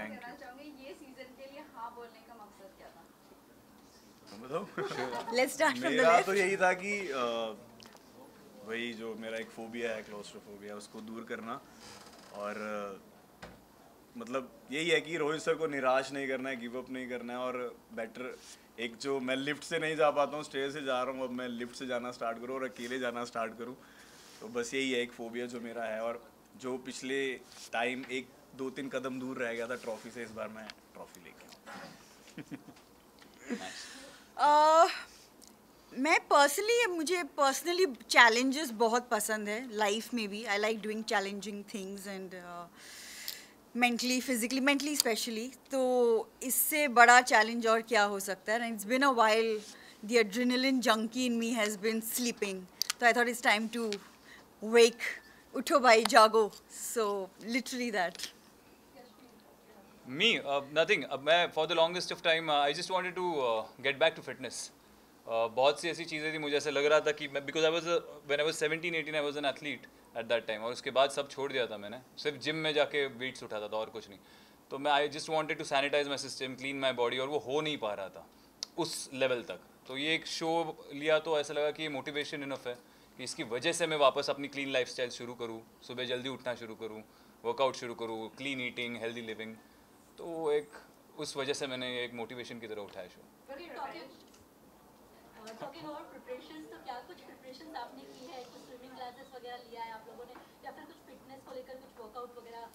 करना चाहूंगी, ये सीजन के लिए हाँ बोलने का मकसद क्या था? बताओ। लेट्स स्टार्ट फ्रॉम द मेरा लेफ्ट। तो यही था कि वही जो मेरा एक फोबिया है, क्लोस्ट्रोफोबिया, उसको दूर करना। और मतलब यही है कि रोहित सर को निराश नहीं करना है, गिव अप नहीं करना है। और बेटर एक जो मैं लिफ्ट से नहीं जा पाता हूँ, स्टेज से जा रहा हूँ, अब मैं लिफ्ट से जाना स्टार्ट करूँ और अकेले जाना स्टार्ट करूँ। तो बस यही है एक फोबिया जो मेरा है। और जो पिछले टाइम 1-2-3 कदम दूर रह गया था ट्रॉफी से, इस बार मैं ट्रॉफी लेके आऊँ। मैं पर्सनली, मुझे पर्सनली चैलेंजेस बहुत पसंद है लाइफ में भी। I like doing challenging things and mentally, physically, mentally specially. तो इससे बड़ा चैलेंज और क्या हो सकता है? And it's been a while the adrenaline junkie in me has been sleeping, तो I thought it's time to wake, उठो भाई जागो। So literally that. Me, nothing. मैं for the longest of time, I just wanted to get back to fitness. बहुत सी ऐसी चीज़ें थी, मुझे ऐसा लग रहा था कि मैं, because I was when I was 17-18 I was an athlete at that time, और उसके बाद सब छोड़ दिया था मैंने, सिर्फ जिम में जाके वेट्स उठाता था और कुछ नहीं। तो मैं I just wanted to sanitize my system, clean my body, और वो हो नहीं पा रहा था उस लेवल तक। तो ये एक शो लिया तो ऐसा लगा कि ये मोटिवेशन इनफ है कि इसकी वजह से मैं वापस अपनी क्लीन लाइफस्टाइल शुरू करूँ, सुबह जल्दी उठना शुरू करूँ, वर्कआउट शुरू करूँ, क्लीन ईटिंग, हेल्दी लिविंग। तो एक उस वजह से मैंने एक मोटिवेशन की तरह उठाया शो। टॉकिंग अबाउट प्रिपरेशंस, तो क्या कुछ प्रिपरेशंस आपने की है? कुछ स्विमिंग क्लासेस वगैरह लिया है आप लोगों ने, या फिर कुछ फिटनेस को लेकर कुछ वर्कआउट वगैरह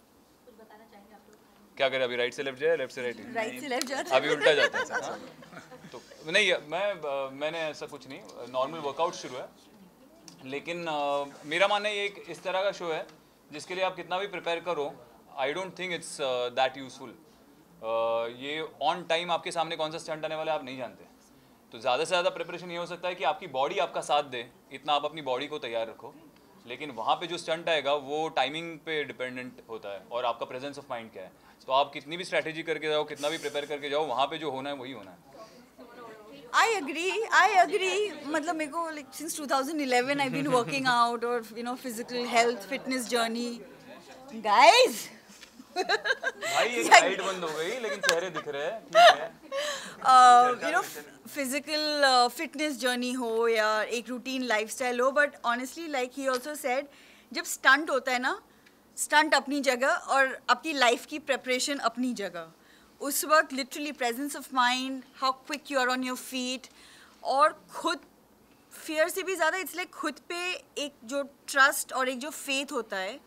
कुछ बताना चाहेंगे आप लोग? क्या करें, अभी राइट से लेफ्ट जाए, लेफ्ट से राइट? राइट से लेफ्ट जाता है, अभी उल्टा जाता है। हाँ? तो नहीं, मैंने ऐसा कुछ नहीं, नॉर्मल वर्कआउट शुरू है। लेकिन मेरा मानना ये एक इस तरह का शो है जिसके लिए आप कितना भी प्रिपेयर करो, I don't think it's that useful. ये ऑन टाइम आपके सामने कौन सा स्टंट आने वाला है आप नहीं जानते। तो ज़्यादा से ज़्यादा प्रिपरेशन ये हो सकता है कि आपकी बॉडी आपका साथ दे, इतना आप अपनी बॉडी को तैयार रखो। लेकिन वहाँ पे जो स्टंट आएगा वो टाइमिंग पे डिपेंडेंट होता है और आपका प्रेजेंस ऑफ माइंड क्या है। तो आप कितनी भी स्ट्रैटेजी करके जाओ, कितना भी प्रिपेयर करके जाओ, वहाँ पे जो होना है वही होना है। I agree. मतलब मेरे को like since 2011 I've been working out or physical health fitness journey. Guys. भाई एक लाइट बंद हो गई लेकिन चेहरे दिख रहे हैं, ठीक है। Physical fitness journey हो या एक routine lifestyle हो, but honestly like he also said, जब stunt होता है ना, stunt अपनी जगह और आपकी life की preparation अपनी जगह। उस वक्त literally presence of mind, how quick you are on your feet, और खुद फियर से भी ज़्यादा इट्स लाइक खुद पे एक जो ट्रस्ट और एक जो फेथ होता है,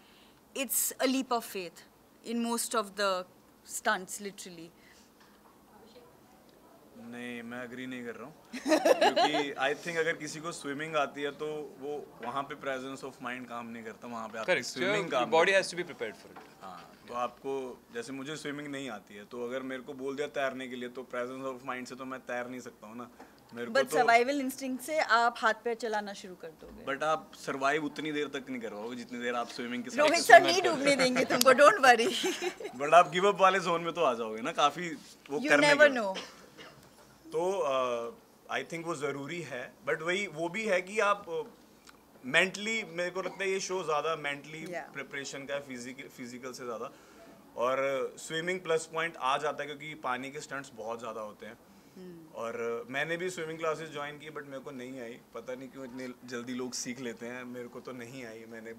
it's a leap of faith in most of the stunts literally. नहीं, मैं एग्री नहीं कर रहा हूँ क्योंकि आई थिंक अगर किसी को स्विमिंग आती है तो वो वहाँ पे प्रेजेंस ऑफ माइंड काम नहीं करता, वहाँ पे आपकी स्विमिंग काम body has to be prepared for it. हाँ, तो आपको, जैसे मुझे स्विमिंग नहीं आती है तो अगर मेरे को बोल दिया तैरने के लिए तो प्रेजेंस ऑफ माइंड से तो मैं तैर नहीं सकता हूँ ना। मेरे को बट तो सर्वाइवल इंस्टिंक्ट से आप हाथ पैर चलाना शुरू कर दोगे। बट आप सर्वाइव उतनी देर तक नहीं कर पाओगे जितनी देर आप स्विमिंग के रोहित साथ। सर नहीं डूबने देंगे तुमको, डोंट वरी। बट आप गिव अप वाले जोन में तो आ जाओगे ना काफी वो यू करने नेवर के। नो। तो आई थिंक वो ज़रूरी है, बट वही वो भी है कि आप मेंटली, मेरे को लगता है ये शो ज़्यादा मेंटली प्रिपरेशन का है फिजिकल से ज़्यादा। और स्विमिंग प्लस पॉइंट आ जाता है क्योंकि पानी के स्टंट्स बहुत ज़्यादा होते हैं। और मैंने भी स्विमिंग क्लासेस ज्वाइन की बट मेरे को नहीं आई, पता नहीं क्यों इतने जल्दी लोग सीख लेते हैं, मेरे को तो नहीं आई। मैंने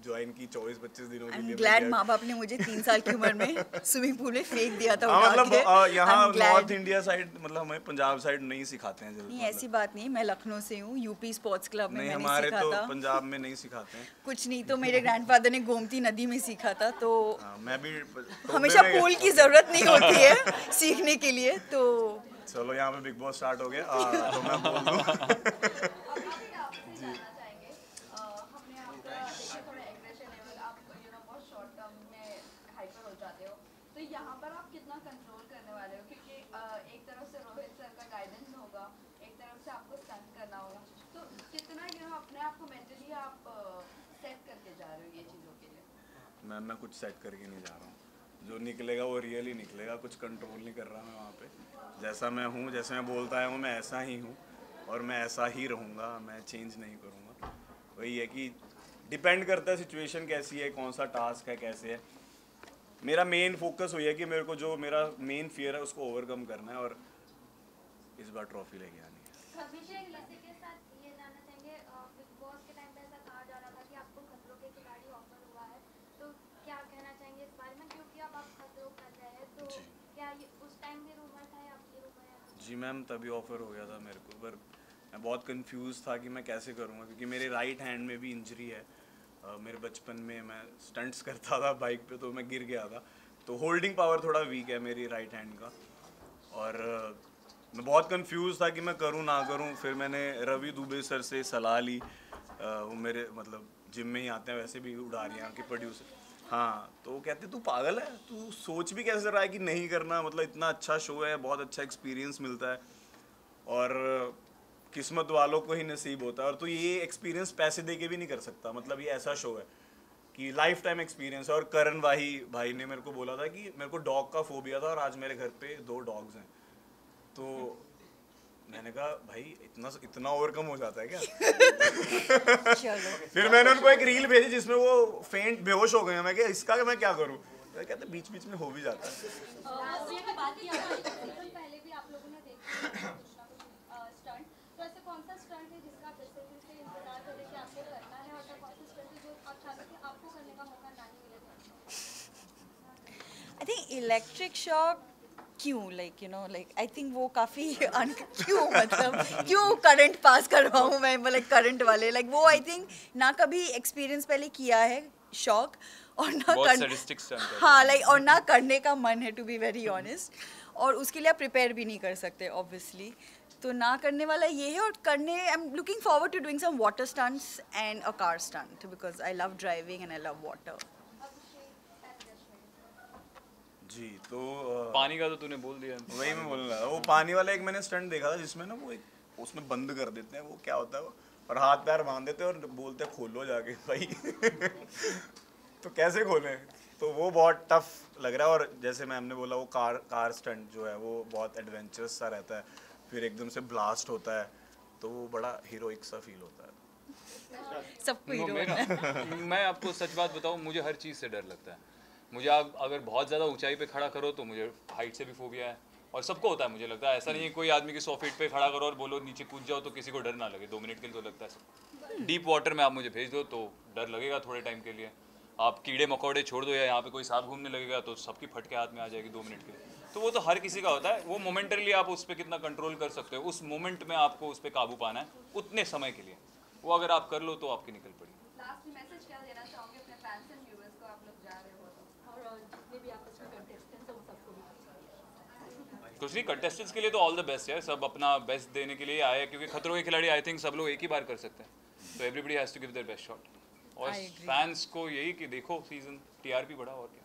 ज्वाइन की 24-25 दिनों के लिए। ग्लैड माँ बाप ने मुझे 3 साल की उम्र में स्विमिंग पूल में फेंक दिया था। मतलब यहाँ नॉर्थ इंडिया साइड, मतलब हमें पंजाब साइड नहीं सिखाते हैं जल्दी। नहीं, ऐसी बात नहीं, मैं लखनऊ से हूँ, यूपी स्पोर्ट्स क्लब में नहीं, मैंने हमारे सीखा तो था। पंजाब में नहीं सिखाते हैं। कुछ नहीं तो मेरे ग्रैंडफादर ने गोमती नदी में सीखा था, तो मैं भी हमेशा पूल की जरूरत नहीं होती है सीखने के लिए। तो चलो यहाँ पे बिग बॉस स्टार्ट हो गया, तो मैं बोल दूँ। तो यहाँ पर आप कितना कंट्रोल करने वाले हो? क्योंकि एक तरफ से रोहित सर का गाइडेंस होगा, एक तरफ से आपको स्टंट करना होगा, तो कितना अपने आप को मेंटली आप सेट करके जा रहे हो ये चीज़ों के लिए? मैं कुछ सेट करके नहीं जा रहा हूँ, जो निकलेगा वो रियली निकलेगा, कुछ कंट्रोल नहीं कर रहा मैं वहाँ पे। जैसा मैं हूँ, जैसे मैं बोलता हूँ मैं ऐसा ही हूँ और मैं ऐसा ही रहूँगा, मैं चेंज नहीं करूँगा। वही है कि डिपेंड करता है सिचुएशन कैसी है, कौन सा टास्क है, कैसे है। मेरा मेन फोकस हुई है कि मेरे को जो मेरा मेन फियर है उसको ओवरकम करना है और इस बार ट्रॉफी लेके आनी है। अभिषेक इसी के साथ ये जानना चाहेंगे, बिग बॉस के टाइम पे ऐसा कहा जा रहा था कि आपको खतरों के खिलाड़ी ऑफर हुआ है, तो क्या कहना चाहेंगे इस बारे में, क्योंकि अब आप खतरों कर रहे हैं, तो जी। क्या ये उस टाइम भी रूमर था या आपकी रूमर है? जी मैम, तभी ऑफ़र हो गया था मेरे को, पर मैं बहुत कंफ्यूज था कि मैं कैसे करूँगा क्योंकि मेरे राइट हैंड में भी इंजरी है। मेरे बचपन में मैं स्टंट्स करता था बाइक पे, तो मैं गिर गया था, तो होल्डिंग पावर थोड़ा वीक है मेरी राइट हैंड का। और मैं बहुत कंफ्यूज था कि मैं करूँ ना करूँ। फिर मैंने रवि दुबे सर से सलाह ली, वो मेरे मतलब जिम में ही आते हैं, वैसे भी उडारियाँ के प्रोड्यूसर। हाँ, तो वो कहते तू पागल है, तू सोच भी कैसे रहा है कि नहीं करना, मतलब इतना अच्छा शो है, बहुत अच्छा एक्सपीरियंस मिलता है और किस्मत वालों को ही नसीब होता है। और तो ये एक्सपीरियंस पैसे दे के भी नहीं कर सकता, मतलब ये ऐसा शो है कि लाइफ टाइम एक्सपीरियंस है। और करण वाही भाई ने मेरे को बोला था कि मेरे को डॉग का फोबिया था और आज मेरे घर पे 2 डॉग्स हैं, तो मैंने कहा भाई इतना ओवरकम हो जाता है क्या? चलो फिर मैंने उनको एक रील भेजी जिसमें वो फेंट बेहोश हो गए हैं। मैं क्या इसका मैं क्या करूँ? कहते बीच बीच में हो भी जाता है। ये की बात की आपने सीजन पहले भी आप लोगों ने देखा है कुछ ना कुछ स्टंट, तो ऐसे कौन सा स्टंट है जिसका आप बेसब्री से इंतजार कर रहे हैं कि आपको करना है, और ऐसा कौन सा स्टंट है जो आप चाहते हैं कि आपको करने का मौका ना ही मिले? आई थिंक इलेक्ट्रिक शॉक क्यों, like you know, like I think वो काफ़ी क्यों मतलब क्यों करंट पास करवाऊँ मैं, मतलब करंट वाले लाइक वो आई थिंक ना कभी एक्सपीरियंस पहले किया है शॉक, और ना बहुत कर sadistic stunt है। हाँ लाइक और ना करने का मन है, टू बी वेरी ऑनेस्ट, और उसके लिए आप प्रिपेयर भी नहीं कर सकते ऑब्वियसली, तो ना करने वाला ये है। और करने I am looking forward to doing some water stunts and a car stunt because I love driving and I love water. जी, तो पानी का तो तूने बोल दिया। वही मैं बोल रहा था, वो पानी वाला एक मैंने स्टंट देखा था जिसमें ना वो एक उसमें बंद कर देते हैं, वो क्या होता है वो, और हाथ पैर बांध देते हैं और बोलते हैं खोलो जाके भाई। तो कैसे खोलें? तो वो बहुत टफ लग रहा है। और जैसे मैम ने बोला वो कार स्टंट जो है वो बहुत एडवेंचरस सा रहता है, फिर एकदम से ब्लास्ट होता है, तो वो बड़ा हीरोइक सा फील होता है। सबको हीरो बनना है। मैं आपको सच बात बताऊं, मुझे हर चीज़ से डर लगता है। मुझे आप अगर बहुत ज़्यादा ऊंचाई पे खड़ा करो तो मुझे हाइट से भी फोबिया है, और सबको होता है मुझे लगता है। ऐसा नहीं है कोई आदमी की 100 फीट पे खड़ा करो और बोलो नीचे कूद जाओ तो किसी को डर ना लगे 2 मिनट के लिए, तो लगता है सबको। डीप वाटर में आप मुझे भेज दो तो डर लगेगा थोड़े टाइम के लिए, आप कीड़े मकोड़े छोड़ दो या यहाँ पे कोई सांप घूमने लगेगा तो सबकी फटके हाथ में आ जाएगी 2 मिनट के लिए। तो वो तो हर किसी का होता है, वो मोमेंटरली आप उस पर कितना कंट्रोल कर सकते हो, उस मोमेंट में आपको उस पर काबू पाना है उतने समय के लिए, वो अगर आप कर लो तो आपकी निकल पड़ी। लास्ट मैसेज क्या देना चाहोगे अपने फैंस एंड व्यूअर्स को, आप लोग जा रहे हो तो? और जितने भी आपस में कंटेस्टेंट्स हैं उन सबको भी। कुछ नहीं, कंटेस्टेंट्स के लिए तो ऑल द बेस्ट है, सब अपना बेस्ट देने के लिए आए हैं, क्योंकि खतरों के खिलाड़ी आई थिंक सब लोग एक ही बार कर सकते हैं, तो everybody has to give their best shot. और I agree. फैंस को यही कि देखो सीजन, टीआरपी बढ़ा और क्या।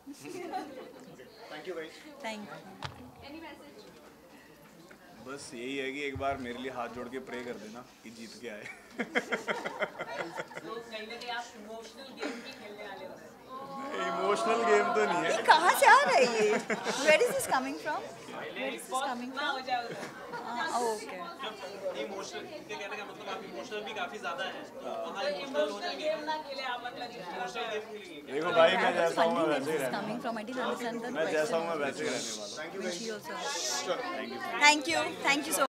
थैंक यू भाई। Thank you. Any message? बस यही है कि एक बार मेरे लिए हाथ जोड़ के प्रे कर देना कि जीत के आए। तो कहीं ना कहीं आप इमोशनल गेम भी खेलने वाले हो। इमोशनल गेम तो नहीं ये है। कहाँ से आ रहा है ये? Where is this coming from? Where is this coming ना हो from? जाए उधर। Okay. इमोशनल इनके कहने का मतलब आप इमोशनल भी काफी ज्यादा है, तो वहाँ तो इमोशनल हो इमोशनल जाएंगे। गेम ना खेले आप, मतलब इमोशनल गेम खेलेंगे। देखो भाई, मैं Where जैसा हूँ मैं funding वैसे ही is रहना, coming from? I didn't understand the मैं जैसा हूँ question. मैं वैसे ही रहने वाला हूँ। She also. Thank you. Thank you. Thank you so